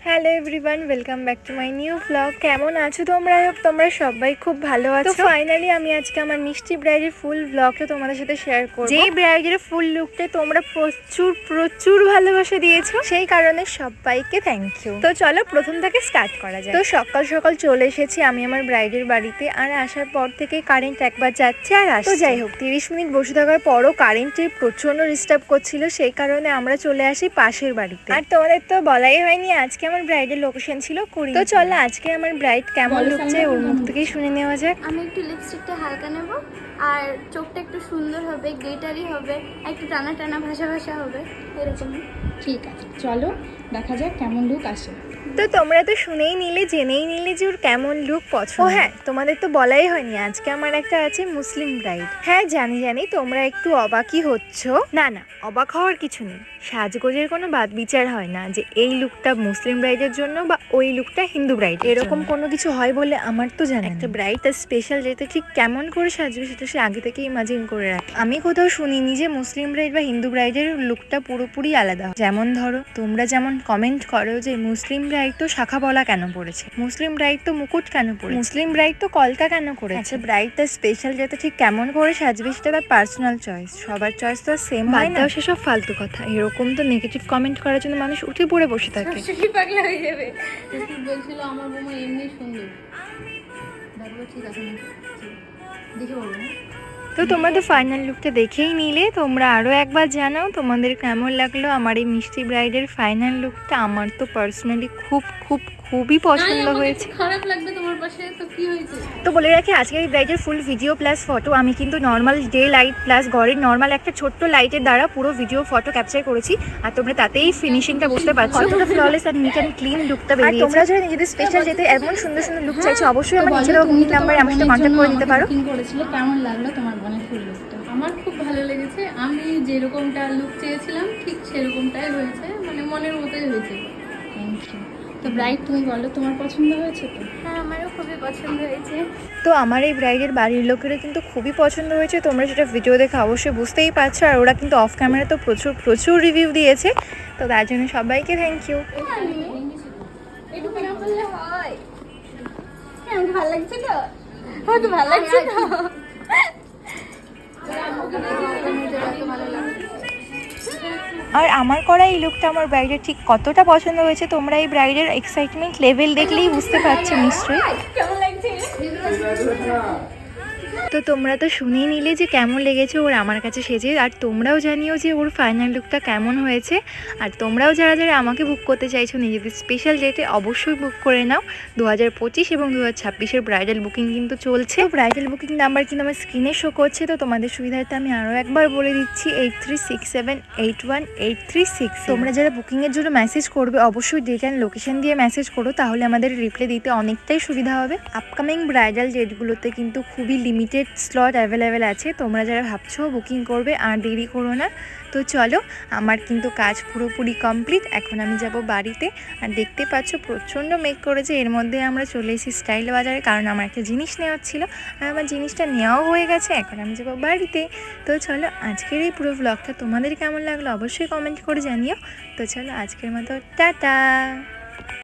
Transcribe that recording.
Hello everyone, welcome back to my new blog. কেমন আছো তোমরা? তোমরা সবাই খুব ভালো আছো। তো ফাইনালি আমি আজকে আমার মিষ্টি ব্রাইডের ফুল ব্লগটা তোমাদের সাথে শেয়ার করব। যেই ব্রাইডের ফুল লুকটা তোমরা প্রচুর ভালোবাসা দিয়েছো, সেই কারণে সবাইকে থ্যাংক ইউ। তো চলো প্রথম থেকে স্টার্ট করা যায়। তো সকাল সকাল চলে এসেছি আমি আমার ব্রাইডের বাড়িতে, আর আসার পর থেকে কারেন্ট একবার যাচ্ছে আর আসছে। তো যাই হোক, 30 মিনিট বসে থাকার পরও কারেন্টের প্রচন্ড ডিস্টার্ব করছিল, সেই কারণে আমরা চলে আসি পাশের বাড়িতে। আর তোমাদের তো বলাই হয়নি আজকে আমার ব্রাইডের লোকেশন ছিল কুড়ি। তো চলো আজকে আমার ব্রাইড কেমন লুকছে ওর মুখ থেকেই শুনে নেওয়া যাক। আমি একটু লিপস্টিকটা হালকা নেব, আর চোখটা একটু সুন্দর হবে, গ্লিটারি হবে, আর একটু টানা টানা ভাষা হবে এরকম। ঠিক আছে, চলো দেখা যাক কেমন লুক আসে। তো তোমরা তো শুনেই নিলে, জেনেই নিলে যে ওর কেমন লুক পছন্দ। ও হ্যাঁ, তোমাদের তো বলাই হয়নি আজকে আমার একটা আছে মুসলিম ব্রাইড। হ্যাঁ জানি তোমরা একটু অবাকই হচ্ছ। না অবাক হওয়ার কিছু নেই, সাজগোজের কোনো বাদ বিচার হয় না যে এই লুকটা মুসলিম ব্রাইডের জন্য বা ওই লুকটা হিন্দু ব্রাইড, এরকম কোনো কিছু হয় বলে আমার তো জানা। একটা ব্রাইড তার স্পেশাল যেতে ঠিক কেমন করে সাজবে সেটা সে আগে থেকে ইমাজিন করে রাখে। আমি কোথাও শুনিনি যে মুসলিম ব্রাইড বা হিন্দু ব্রাইডের লুকটা পুরোপুরি আলাদা। যেমন ধরো তোমরা যেমন কমেন্ট করো যে মুসলিম ব্রাইড তো শাখা বলা কেন পড়েছে, মুসলিম ব্রাইড তো মুকুট কেন পড়েছে, মুসলিম ব্রাইড তো কলকা কেন করেছে। আচ্ছা, ব্রাইড তার স্পেশাল যেতে ঠিক কেমন করে সাজবে সেটা তার পার্সোনাল চয়েস, সবার চয়েস তো সেম হয় না। সেসব ফালতু কথা, এরকম তো নেগেটিভ কমেন্ট করার জন্য মানুষ উঠে পড়ে বসে থাকে। পাগলা হয়ে যাবে। বলছিল আমার বোমা এমনি সুন্দর, দেখো ঠিক আছে দেখে বলবো। তো তোমরা তো ফাইনাল লুকটা দেখেই নিলে, তোমরা আরও একবার জানাও তোমাদের কেমন লাগলো আমার এই মিষ্টি ব্রাইডের ফাইনাল লুকটা। আমার তো পার্সোনালি খুবই পছন্দ হয়েছে। খারাপ লাগবে তোমার পাশে তো কি হয়েছে? তো বলে রাখি আজকের এই ব্রাইডের ফুল ভিডিও প্লাস ফটো আমি কিন্তু নর্মাল ডে লাইট প্লাস ঘরের নর্মাল একটা ছোট্ট লাইটের দ্বারা পুরো ভিডিও ফটো ক্যাপচার করেছি, আর তোমরা তাতেই ফিনিশিংটা বুঝতে পারছো কতটা ফ্ললেস আর নিট অ্যান্ড ক্লিন লুকটা বেরিয়েছে। তোমরা যারা নিজেদের স্পেশাল যেতে এমন সুন্দর লুক চাইছো, অবশ্যই আমার নিচে দেওয়া বুকিং নাম্বারে আমার সাথে কন্ট্যাক্ট করে নিতে পারো। কেমন লাগলো তোমার বোনের ফুল লুকটা? আমার খুব ভালো লেগেছে, আমি যেরকমটা লুক চেয়েছিলাম ঠিক সেরকমটাই হয়েছে, মানে মনের মতোই হয়েছে। Thank you. তো ব্রাইড তুমি বলো, তোমার পছন্দ হয়েছে তো? হ্যাঁ, আমারও খুবই পছন্দ হয়েছে। তো আমার এই ব্রাইডের বাড়ির লোকেরা কিন্তু খুবই পছন্দ হয়েছে, তোমরা সেটা ভিডিও দেখে অবশ্যই বুঝতেই পারছো। আর ওরা কিন্তু অফ ক্যামেরা তো প্রচুর রিভিউ দিয়েছে, তো তার জন্য সবাইকে থ্যাংক ইউ। এটুকু না বললে হয়? কেমন ভালো লাগছে তো? হয়তো ভালো লাগছে তো। আর আমার করা এই লুকটা আমার ব্রাইডের ঠিক কতটা পছন্দ হয়েছে তোমরা এই ব্রাইডের এক্সাইটমেন্ট লেভেল দেখলেই বুঝতে পারছো নিশ্চয়ই। কেমন লাগছে? তো তোমরা তো শুনেই নিলে যে কেমন লেগেছে ওর আমার কাছে সেজে, আর তোমরাও জানিও যে ওর ফাইনাল লুকটা কেমন হয়েছে। আর তোমরাও যারা আমাকে বুক করতে চাইছো নিজেদের স্পেশাল ডেটে অবশ্যই বুক করে নাও। 2025 এবং 2026-এর ব্রাইডাল বুকিং কিন্তু চলছে। ব্রাইডাল বুকিং নাম্বার কিন্তু আমার স্ক্রিনে শো করছে, তো তোমাদের সুবিধার্থে আমি আরও একবার বলে দিচ্ছি 8367818366। তোমরা যারা বুকিংয়ের জন্য মেসেজ করবে অবশ্যই ডেট অ্যান্ড লোকেশন দিয়ে মেসেজ করো, তাহলে আমাদের রিপ্লাই দিতে অনেকটাই সুবিধা হবে। আপকামিং ব্রাইডাল ডেটগুলোতে কিন্তু খুবই লিমিটেড স্লট অ্যাভেলেবেল আছে, তোমরা যারা ভাবছো বুকিং করবে আর দেরি করো না। তো চলো, আমার কিন্তু কাজ পুরোপুরি কমপ্লিট, এখন আমি যাব বাড়িতে। আর দেখতে পাচ্ছ প্রচণ্ড মেক করেছে, এর মধ্যে আমরা চলে এসেছি স্টাইল বাজারে, কারণ আমার একটা জিনিস নেওয়ার ছিল, আর আমার জিনিসটা নেওয়াও হয়ে গেছে, এখন আমি যাবো বাড়িতে। তো চলো, আজকের এই পুরো ব্লগটা তোমাদের কেমন লাগলো অবশ্যই কমেন্ট করে জানিও। তো চলো আজকের মতো টাটা।